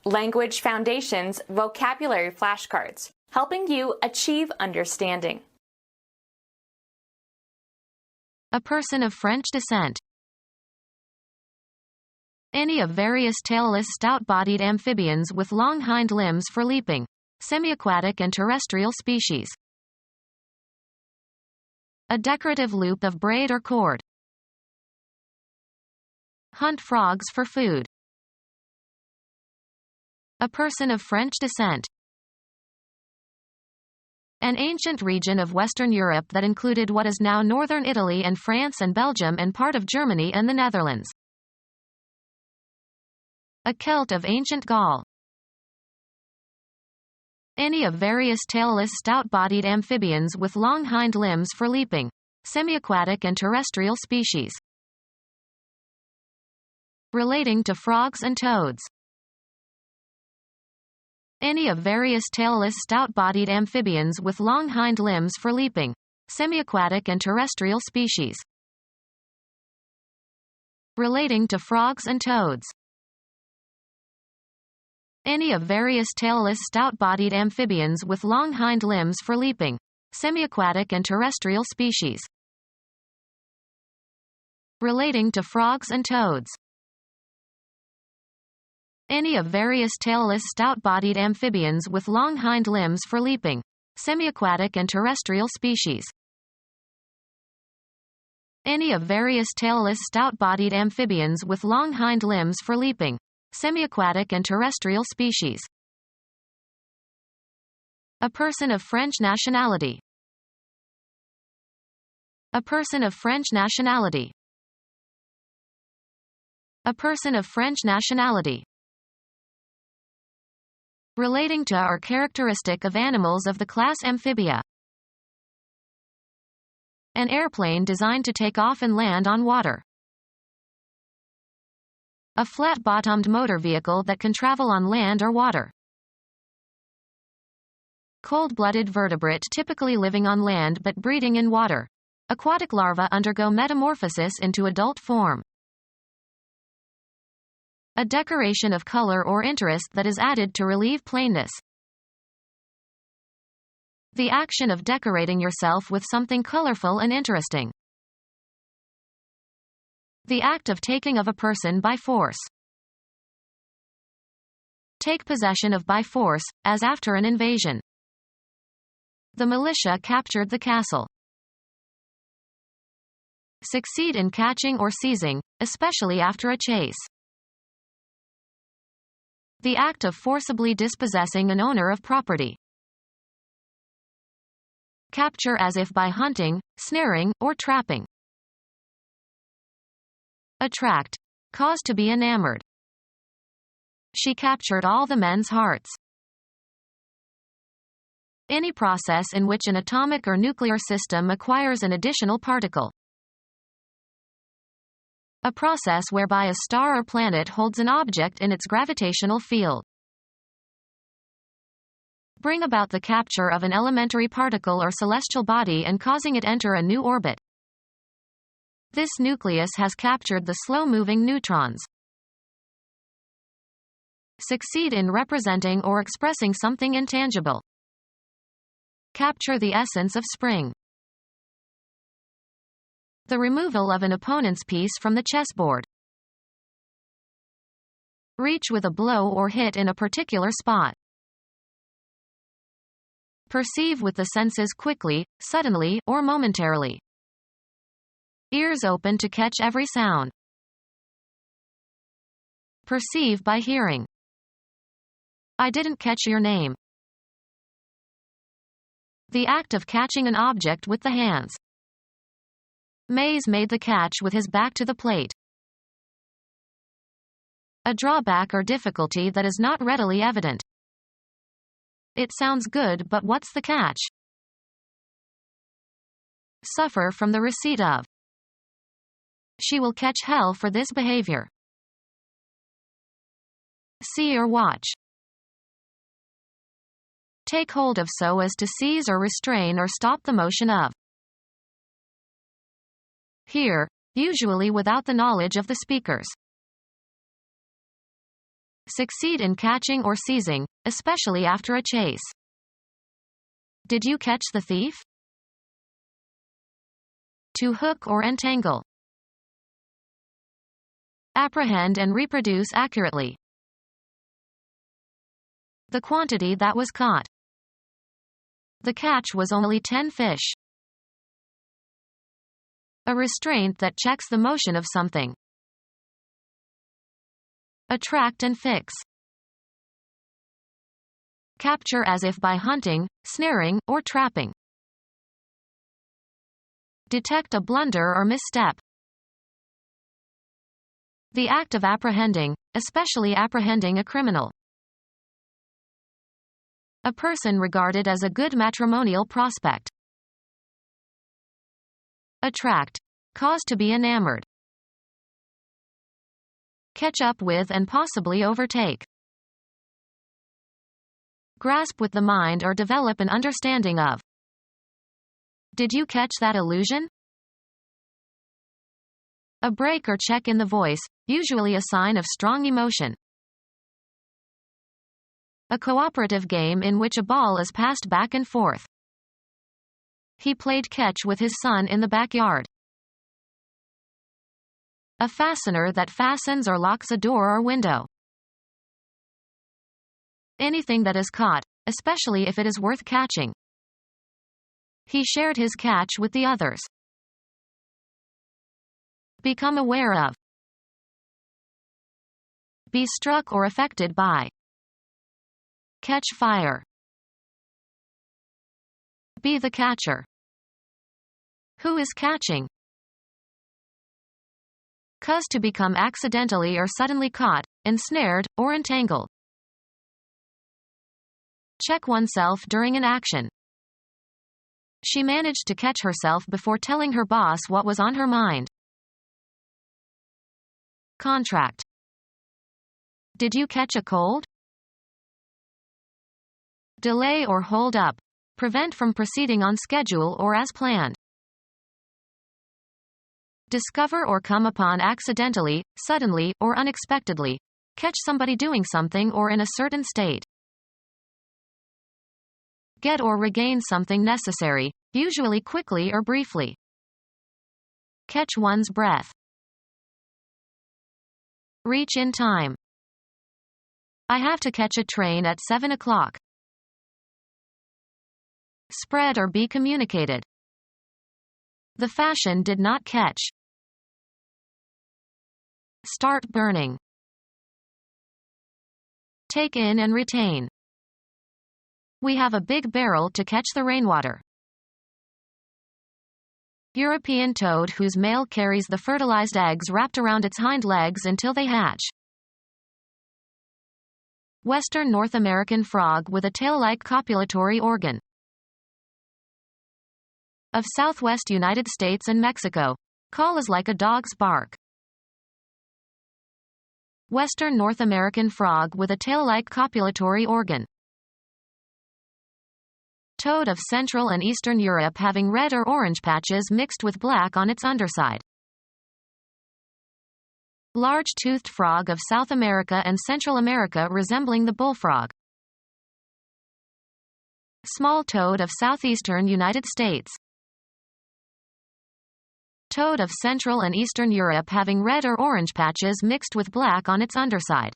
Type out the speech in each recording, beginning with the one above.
Language Foundations Vocabulary Flashcards, helping you achieve understanding. A person of French descent. Any of various tailless stout-bodied amphibians with long hind limbs for leaping, semi-aquatic and terrestrial species. A decorative loop of braid or cord. Hunt frogs for food. A person of French descent. An ancient region of Western Europe that included what is now northern Italy and France and Belgium and part of Germany and the Netherlands. A Celt of ancient Gaul. Any of various tailless stout-bodied amphibians with long hind limbs for leaping, semi-aquatic and terrestrial species. Relating to frogs and toads. Any of various tailless stout-bodied amphibians with long hind limbs for leaping, semi-aquatic and terrestrial species. Relating to frogs and toads. Any of various tailless stout-bodied amphibians with long hind limbs for leaping, semi-aquatic and terrestrial species. Relating to frogs and toads. Any of various tailless stout-bodied amphibians with long hind limbs for leaping, semi-aquatic and terrestrial species. Any of various tailless stout-bodied amphibians with long hind limbs for leaping, semi-aquatic and terrestrial species. A person of French nationality. A person of French nationality. A person of French nationality. Relating to or characteristic of animals of the class Amphibia. An airplane designed to take off and land on water. A flat-bottomed motor vehicle that can travel on land or water. Cold-blooded vertebrate typically living on land but breeding in water. Aquatic larvae undergo metamorphosis into adult form. A decoration of color or interest that is added to relieve plainness. The action of decorating yourself with something colorful and interesting. The act of taking of a person by force. Take possession of by force, as after an invasion. The militia captured the castle. Succeed in catching or seizing, especially after a chase. The act of forcibly dispossessing an owner of property. Capture as if by hunting, snaring, or trapping. Attract. Cause to be enamored. She captured all the men's hearts. Any process in which an atomic or nuclear system acquires an additional particle. A process whereby a star or planet holds an object in its gravitational field. Bring about the capture of an elementary particle or celestial body and causing it enter a new orbit. This nucleus has captured the slow-moving neutrons. Succeed in representing or expressing something intangible. Capture the essence of spring. The removal of an opponent's piece from the chessboard. Reach with a blow or hit in a particular spot. Perceive with the senses quickly, suddenly, or momentarily. Ears open to catch every sound. Perceive by hearing. I didn't catch your name. The act of catching an object with the hands. Mays made the catch with his back to the plate. A drawback or difficulty that is not readily evident. It sounds good, but what's the catch? Suffer from the receipt of. She will catch hell for this behavior. See or watch. Take hold of so as to seize or restrain or stop the motion of. Hear, usually without the knowledge of the speakers. Succeed in catching or seizing, especially after a chase. Did you catch the thief? To hook or entangle. Apprehend and reproduce accurately. The quantity that was caught. The catch was only 10 fish. A restraint that checks the motion of something. Attract and fix. Capture as if by hunting, snaring, or trapping. Detect a blunder or misstep. The act of apprehending, especially apprehending a criminal. A person regarded as a good matrimonial prospect. Attract. Cause to be enamored. Catch up with and possibly overtake. Grasp with the mind or develop an understanding of. Did you catch that illusion? A break or check in the voice, usually a sign of strong emotion. A cooperative game in which a ball is passed back and forth. He played catch with his son in the backyard. A fastener that fastens or locks a door or window. Anything that is caught, especially if it is worth catching. He shared his catch with the others. Become aware of. Be struck or affected by. Catch fire. Be the catcher. Who is catching? Cause to become accidentally or suddenly caught, ensnared, or entangled. Check oneself during an action. She managed to catch herself before telling her boss what was on her mind. Contract. Did you catch a cold? Delay or hold up. Prevent from proceeding on schedule or as planned. Discover or come upon accidentally, suddenly, or unexpectedly. Catch somebody doing something or in a certain state. Get or regain something necessary, usually quickly or briefly. Catch one's breath. Reach in time. I have to catch a train at 7 o'clock. Spread or be communicated. The fashion did not catch. Start burning. Take in and retain. We have a big barrel to catch the rainwater. European toad whose male carries the fertilized eggs wrapped around its hind legs until they hatch. Western North American frog with a tail-like copulatory organ. Of southwest United States and Mexico. Call is like a dog's bark. Western North American frog with a tail-like copulatory organ. Toad of Central and Eastern Europe having red or orange patches mixed with black on its underside. Large-toothed frog of South America and Central America resembling the bullfrog. Small toad of southeastern United States. Toad of Central and Eastern Europe having red or orange patches mixed with black on its underside.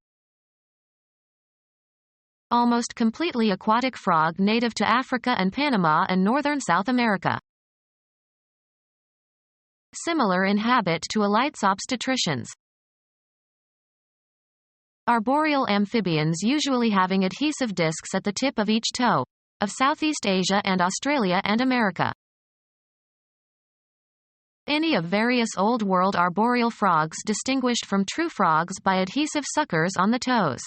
Almost completely aquatic frog native to Africa and Panama and northern South America. Similar in habit to elytes obstetricians. Arboreal amphibians usually having adhesive discs at the tip of each toe. Of Southeast Asia and Australia and America. Any of various Old World arboreal frogs distinguished from true frogs by adhesive suckers on the toes.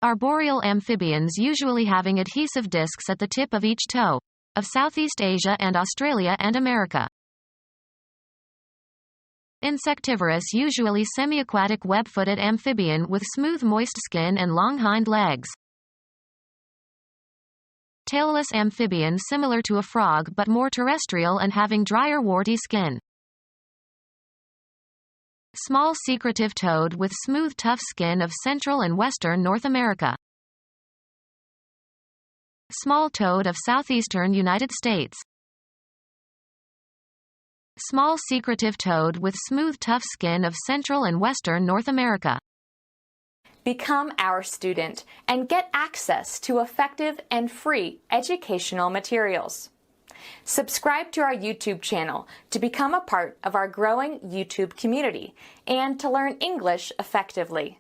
Arboreal amphibians usually having adhesive discs at the tip of each toe. Of Southeast Asia and Australia and America. Insectivorous usually semi-aquatic web-footed amphibian with smooth moist skin and long hind legs. Tailless amphibian similar to a frog but more terrestrial and having drier warty skin. Small secretive toad with smooth tough skin of Central and Western North America. Small toad of southeastern United States. Small secretive toad with smooth tough skin of Central and Western North America. Become our student and get access to effective and free educational materials. Subscribe to our YouTube channel to become a part of our growing YouTube community and to learn English effectively.